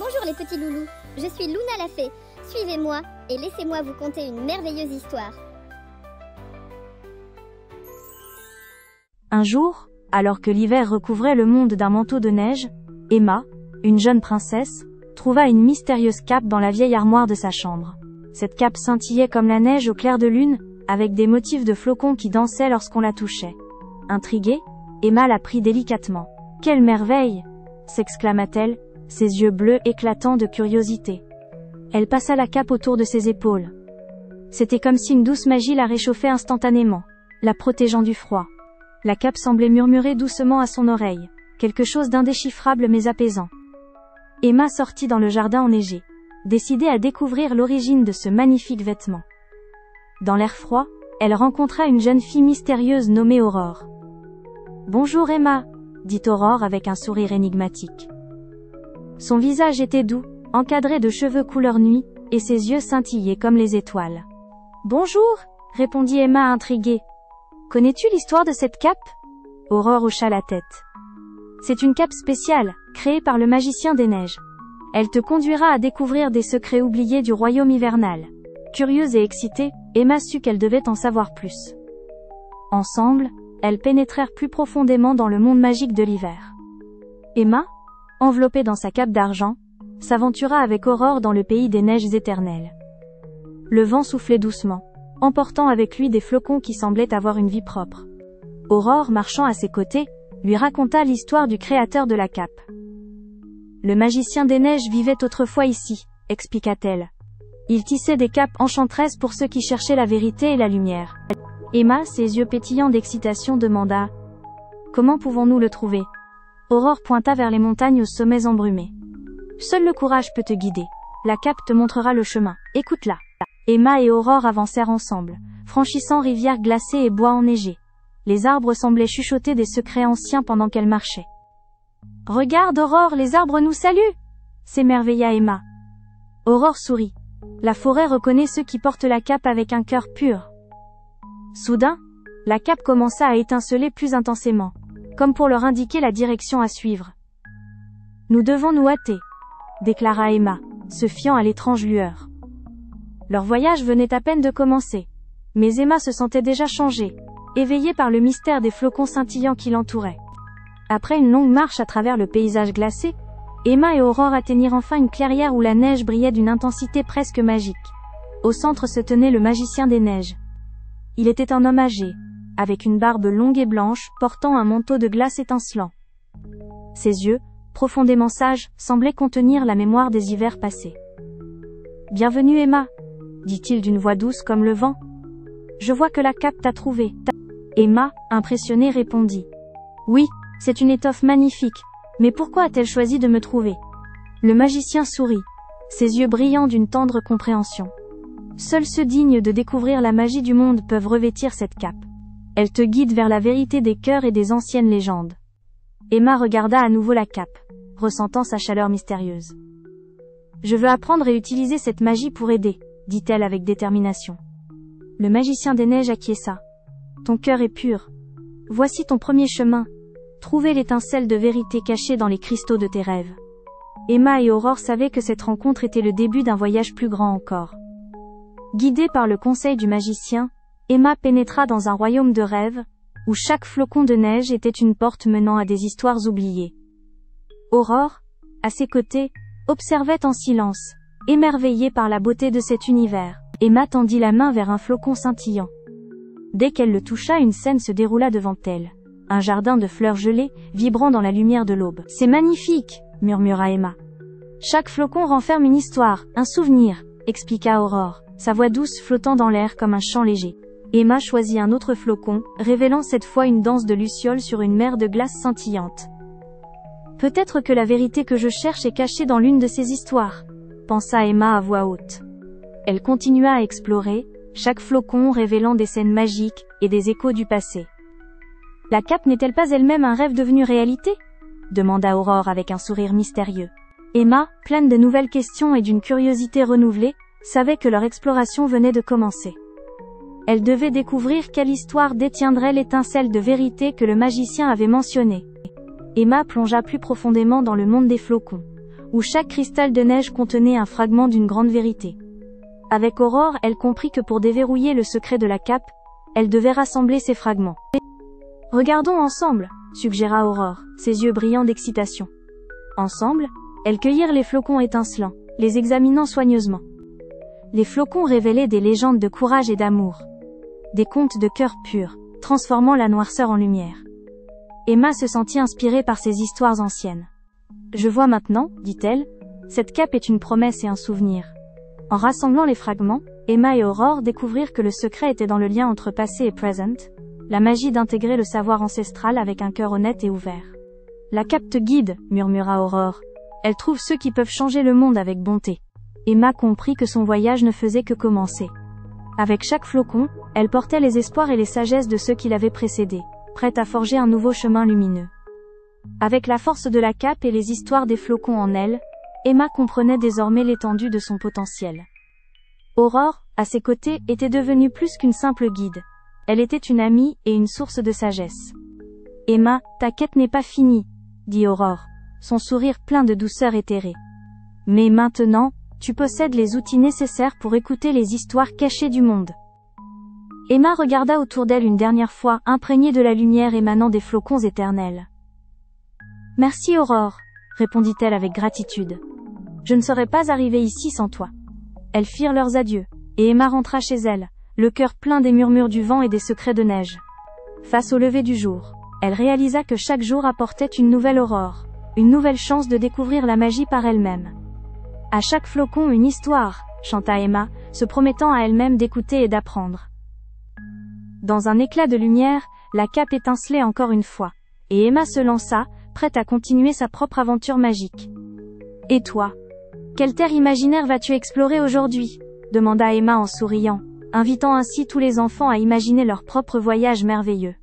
Bonjour les petits loulous, je suis Luna la fée. Suivez-moi et laissez-moi vous conter une merveilleuse histoire. Un jour, alors que l'hiver recouvrait le monde d'un manteau de neige, Emma, une jeune princesse, trouva une mystérieuse cape dans la vieille armoire de sa chambre. Cette cape scintillait comme la neige au clair de lune, avec des motifs de flocons qui dansaient lorsqu'on la touchait. Intriguée, Emma la prit délicatement. « Quelle merveille !» s'exclama-t-elle, ses yeux bleus éclatant de curiosité. Elle passa la cape autour de ses épaules. C'était comme si une douce magie la réchauffait instantanément, la protégeant du froid. La cape semblait murmurer doucement à son oreille, quelque chose d'indéchiffrable mais apaisant. Emma sortit dans le jardin enneigé, décidée à découvrir l'origine de ce magnifique vêtement. Dans l'air froid, elle rencontra une jeune fille mystérieuse nommée Aurore. « Bonjour Emma », dit Aurore avec un sourire énigmatique. Son visage était doux, encadré de cheveux couleur nuit, et ses yeux scintillaient comme les étoiles. « Bonjour », répondit Emma intriguée. « Connais-tu l'histoire de cette cape ?» Aurore hocha la tête. « C'est une cape spéciale, créée par le magicien des neiges. Elle te conduira à découvrir des secrets oubliés du royaume hivernal. » Curieuse et excitée, Emma sut qu'elle devait en savoir plus. Ensemble, elles pénétrèrent plus profondément dans le monde magique de l'hiver. Emma, enveloppée dans sa cape d'argent, s'aventura avec Aurore dans le pays des neiges éternelles. Le vent soufflait doucement, emportant avec lui des flocons qui semblaient avoir une vie propre. Aurore, marchant à ses côtés, lui raconta l'histoire du créateur de la cape. « Le magicien des neiges vivait autrefois ici, expliqua-t-elle. Il tissait des capes enchanteresses pour ceux qui cherchaient la vérité et la lumière. » Emma, ses yeux pétillants d'excitation, demanda « Comment pouvons-nous le trouver ?» Aurore pointa vers les montagnes aux sommets embrumés. « Seul le courage peut te guider. La cape te montrera le chemin. Écoute-la. » Emma et Aurore avancèrent ensemble, franchissant rivières glacées et bois enneigés. Les arbres semblaient chuchoter des secrets anciens pendant qu'elles marchaient. « Regarde Aurore, les arbres nous saluent !» s'émerveilla Emma. Aurore sourit. La forêt reconnaît ceux qui portent la cape avec un cœur pur. Soudain, la cape commença à étinceler plus intensément, comme pour leur indiquer la direction à suivre. « Nous devons nous hâter », déclara Emma, se fiant à l'étrange lueur. Leur voyage venait à peine de commencer, mais Emma se sentait déjà changée, éveillée par le mystère des flocons scintillants qui l'entouraient. Après une longue marche à travers le paysage glacé, Emma et Aurore atteignirent enfin une clairière où la neige brillait d'une intensité presque magique. Au centre se tenait le magicien des neiges. Il était un homme âgé, avec une barbe longue et blanche, portant un manteau de glace étincelant. Ses yeux, profondément sages, semblaient contenir la mémoire des hivers passés. « Bienvenue Emma », dit-il d'une voix douce comme le vent. « Je vois que la cape t'a trouvée. » Emma, impressionnée, répondit. « Oui, c'est une étoffe magnifique, mais pourquoi a-t-elle choisi de me trouver ?» Le magicien sourit, ses yeux brillants d'une tendre compréhension. Seuls ceux dignes de découvrir la magie du monde peuvent revêtir cette cape. Elle te guide vers la vérité des cœurs et des anciennes légendes. Emma regarda à nouveau la cape, ressentant sa chaleur mystérieuse. « Je veux apprendre et utiliser cette magie pour aider, » dit-elle avec détermination. Le magicien des neiges acquiesça. « Ton cœur est pur. Voici ton premier chemin. Trouver l'étincelle de vérité cachée dans les cristaux de tes rêves. » Emma et Aurore savaient que cette rencontre était le début d'un voyage plus grand encore. Guidée par le conseil du magicien, Emma pénétra dans un royaume de rêves, où chaque flocon de neige était une porte menant à des histoires oubliées. Aurore, à ses côtés, observait en silence, émerveillée par la beauté de cet univers. Emma tendit la main vers un flocon scintillant. Dès qu'elle le toucha, une scène se déroula devant elle. Un jardin de fleurs gelées, vibrant dans la lumière de l'aube. « C'est magnifique !» murmura Emma. « Chaque flocon renferme une histoire, un souvenir », expliqua Aurore, sa voix douce flottant dans l'air comme un chant léger. Emma choisit un autre flocon, révélant cette fois une danse de lucioles sur une mer de glace scintillante. « Peut-être que la vérité que je cherche est cachée dans l'une de ces histoires, » pensa Emma à voix haute. Elle continua à explorer, chaque flocon révélant des scènes magiques et des échos du passé. « La cape n'est-elle pas elle-même un rêve devenu réalité ?» demanda Aurore avec un sourire mystérieux. Emma, pleine de nouvelles questions et d'une curiosité renouvelée, savait que leur exploration venait de commencer. Elle devait découvrir quelle histoire détiendrait l'étincelle de vérité que le magicien avait mentionnée. Emma plongea plus profondément dans le monde des flocons, où chaque cristal de neige contenait un fragment d'une grande vérité. Avec Aurore, elle comprit que pour déverrouiller le secret de la cape, elle devait rassembler ces fragments. « Regardons ensemble », suggéra Aurore, ses yeux brillants d'excitation. Ensemble, elles cueillirent les flocons étincelants, les examinant soigneusement. Les flocons révélaient des légendes de courage et d'amour. Des contes de cœur pur, transformant la noirceur en lumière. Emma se sentit inspirée par ces histoires anciennes. « Je vois maintenant, dit-elle, cette cape est une promesse et un souvenir. » En rassemblant les fragments, Emma et Aurore découvrirent que le secret était dans le lien entre passé et present, la magie d'intégrer le savoir ancestral avec un cœur honnête et ouvert. « La cape te guide, murmura Aurore. Elle trouve ceux qui peuvent changer le monde avec bonté. » Emma comprit que son voyage ne faisait que commencer. Avec chaque flocon, elle portait les espoirs et les sagesses de ceux qui l'avaient précédée, prête à forger un nouveau chemin lumineux. Avec la force de la cape et les histoires des flocons en elle, Emma comprenait désormais l'étendue de son potentiel. Aurore, à ses côtés, était devenue plus qu'une simple guide. Elle était une amie et une source de sagesse. « Emma, ta quête n'est pas finie, » dit Aurore, son sourire plein de douceur éthérée. « Mais maintenant, tu possèdes les outils nécessaires pour écouter les histoires cachées du monde. » Emma regarda autour d'elle une dernière fois, imprégnée de la lumière émanant des flocons éternels. « Merci Aurore, » répondit-elle avec gratitude. « Je ne serais pas arrivée ici sans toi. » Elles firent leurs adieux, et Emma rentra chez elle, le cœur plein des murmures du vent et des secrets de neige. Face au lever du jour, elle réalisa que chaque jour apportait une nouvelle aurore, une nouvelle chance de découvrir la magie par elle-même. « À chaque flocon une histoire, » chanta Emma, se promettant à elle-même d'écouter et d'apprendre. Dans un éclat de lumière, la cape étincelait encore une fois, et Emma se lança, prête à continuer sa propre aventure magique. « Et toi? Quelle terre imaginaire vas-tu explorer aujourd'hui ?» demanda Emma en souriant, invitant ainsi tous les enfants à imaginer leur propre voyage merveilleux.